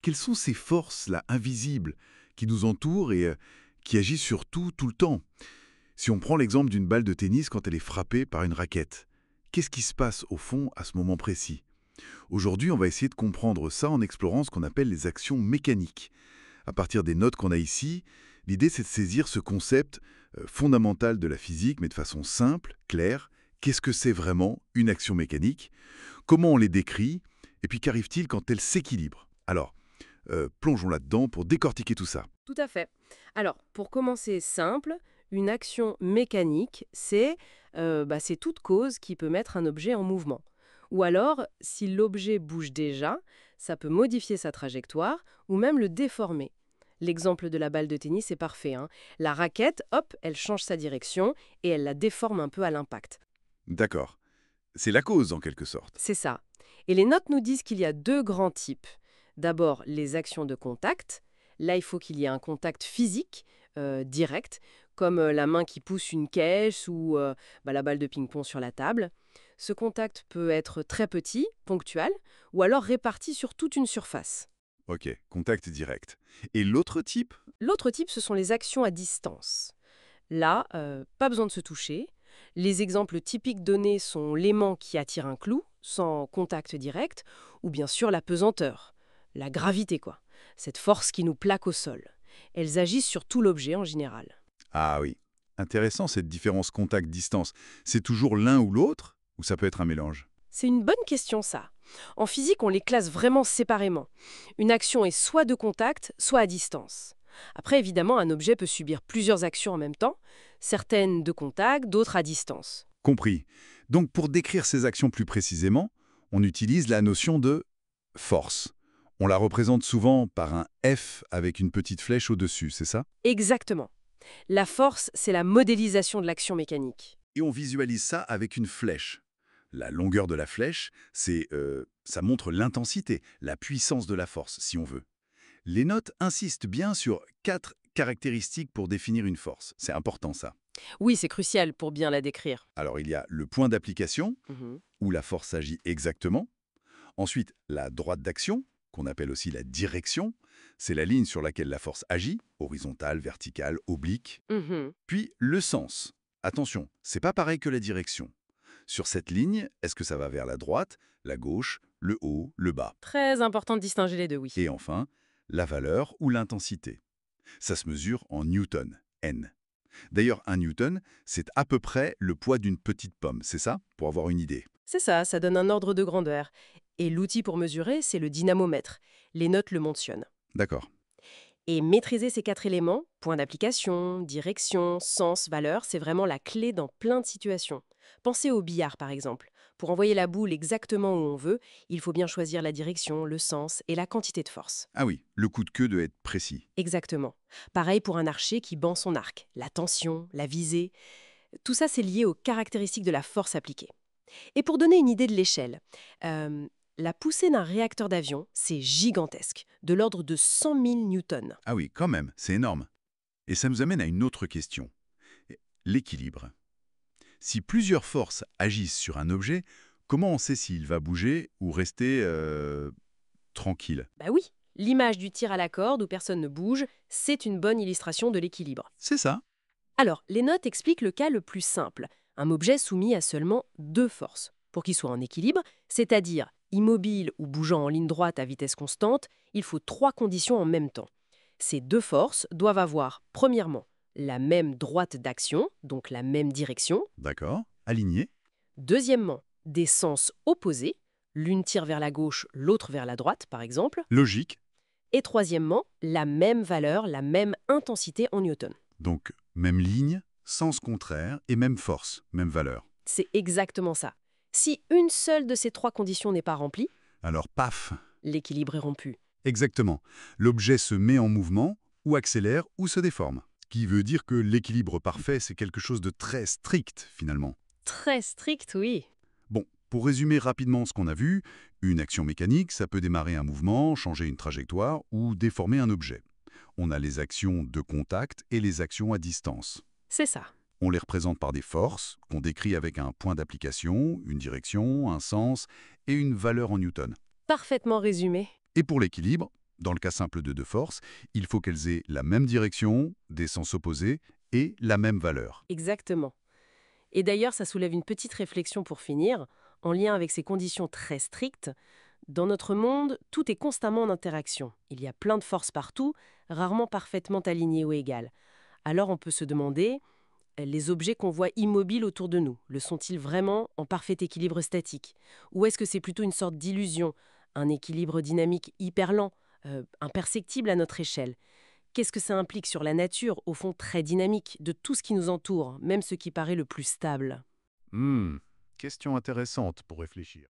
quelles sont ces forces-là invisibles qui nous entourent et qui agissent sur tout le temps? Si on prend l'exemple d'une balle de tennis quand elle est frappée par une raquette, qu'est-ce qui se passe au fond à ce moment précis? Aujourd'hui, on va essayer de comprendre ça en explorant ce qu'on appelle les actions mécaniques. À partir des notes qu'on a ici, l'idée c'est de saisir ce concept fondamental de la physique, mais de façon simple, claire. Qu'est-ce que c'est vraiment une action mécanique? Comment on les décrit? Et puis qu'arrive-t-il quand elles s'équilibrent? Alors, plongeons là-dedans pour décortiquer tout ça. Tout à fait. Alors, pour commencer simple, une action mécanique, c'est toute cause qui peut mettre un objet en mouvement. Ou alors, si l'objet bouge déjà, ça peut modifier sa trajectoire ou même le déformer. L'exemple de la balle de tennis est parfait, hein. La raquette, hop, elle change sa direction et elle la déforme un peu à l'impact. D'accord. C'est la cause en quelque sorte. C'est ça. Et les notes nous disent qu'il y a deux grands types. D'abord, les actions de contact. Là, il faut qu'il y ait un contact physique, direct, comme la main qui pousse une caisse ou la balle de ping-pong sur la table. Ce contact peut être très petit, ponctuel, ou alors réparti sur toute une surface. Ok, contact direct. Et l'autre type? L'autre type, ce sont les actions à distance. Là, pas besoin de se toucher. Les exemples typiques donnés sont l'aimant qui attire un clou, sans contact direct, ou bien sûr la pesanteur, la gravité quoi, cette force qui nous plaque au sol. Elles agissent sur tout l'objet en général. Ah oui. Intéressant cette différence contact-distance. C'est toujours l'un ou l'autre? Ou ça peut être un mélange? C'est une bonne question ça. En physique, on les classe vraiment séparément. Une action est soit de contact, soit à distance. Après, évidemment, un objet peut subir plusieurs actions en même temps, certaines de contact, d'autres à distance. Compris. Donc pour décrire ces actions plus précisément, on utilise la notion de force. On la représente souvent par un F avec une petite flèche au-dessus, c'est ça? Exactement. La force, c'est la modélisation de l'action mécanique. Et on visualise ça avec une flèche. La longueur de la flèche, ça montre l'intensité, la puissance de la force, si on veut. Les notes insistent bien sur 4 caractéristiques pour définir une force. C'est important ça. Oui, c'est crucial pour bien la décrire. Alors il y a le point d'application, Mhm. où la force agit exactement. Ensuite, la droite d'action, qu'on appelle aussi la direction. C'est la ligne sur laquelle la force agit, horizontale, verticale, oblique. Mhm. Puis le sens. Attention, c'est pas pareil que la direction. Sur cette ligne, est-ce que ça va vers la droite, la gauche, le haut, le bas? Très important de distinguer les deux, oui. Et enfin, la valeur ou l'intensité. Ça se mesure en newton, N. D'ailleurs, un newton, c'est à peu près le poids d'une petite pomme, c'est ça? Pour avoir une idée. C'est ça, ça donne un ordre de grandeur. Et l'outil pour mesurer, c'est le dynamomètre. Les notes le mentionnent. D'accord. Et maîtriser ces quatre éléments, point d'application, direction, sens, valeur, c'est vraiment la clé dans plein de situations. Pensez au billard par exemple. Pour envoyer la boule exactement où on veut, il faut bien choisir la direction, le sens et la quantité de force. Ah oui, le coup de queue doit être précis. Exactement. Pareil pour un archer qui band son arc. La tension, la visée, tout ça c'est lié aux caractéristiques de la force appliquée. Et pour donner une idée de l'échelle, euh, la poussée d'un réacteur d'avion, c'est gigantesque, de l'ordre de 100 000 newtons. Ah oui, quand même, c'est énorme. Et ça nous amène à une autre question. L'équilibre. Si plusieurs forces agissent sur un objet, comment on sait s'il va bouger ou rester tranquille? Bah oui, l'image du tir à la corde où personne ne bouge, c'est une bonne illustration de l'équilibre. C'est ça. Alors, les notes expliquent le cas le plus simple, un objet soumis à seulement deux forces. Pour qu'il soit en équilibre, c'est-à-dire immobile ou bougeant en ligne droite à vitesse constante, il faut trois conditions en même temps. Ces deux forces doivent avoir, premièrement, la même droite d'action, donc la même direction. D'accord. Aligné. Deuxièmement, des sens opposés, l'une tire vers la gauche, l'autre vers la droite, par exemple. Logique. Et troisièmement, la même valeur, la même intensité en newton. Donc, même ligne, sens contraire et même force, même valeur. C'est exactement ça. Si une seule de ces trois conditions n'est pas remplie, Alors, paf. l'équilibre est rompu. Exactement. L'objet se met en mouvement, ou accélère, ou se déforme. Ce qui veut dire que l'équilibre parfait, c'est quelque chose de très strict, finalement. Très strict, oui. Bon, pour résumer rapidement ce qu'on a vu, une action mécanique, ça peut démarrer un mouvement, changer une trajectoire ou déformer un objet. On a les actions de contact et les actions à distance. C'est ça. On les représente par des forces, qu'on décrit avec un point d'application, une direction, un sens et une valeur en newton. Parfaitement résumé. Et pour l'équilibre, Dans le cas simple de deux forces, il faut qu'elles aient la même direction, des sens opposés et la même valeur. Exactement. Et d'ailleurs, ça soulève une petite réflexion pour finir, en lien avec ces conditions très strictes. Dans notre monde, tout est constamment en interaction. Il y a plein de forces partout, rarement parfaitement alignées ou égales. Alors on peut se demander, les objets qu'on voit immobiles autour de nous, le sont-ils vraiment en parfait équilibre statique? Ou est-ce que c'est plutôt une sorte d'illusion, un équilibre dynamique hyper lent, imperceptible à notre échelle? Qu'est-ce que ça implique sur la nature, au fond très dynamique, de tout ce qui nous entoure, même ce qui paraît le plus stable? Question intéressante pour réfléchir.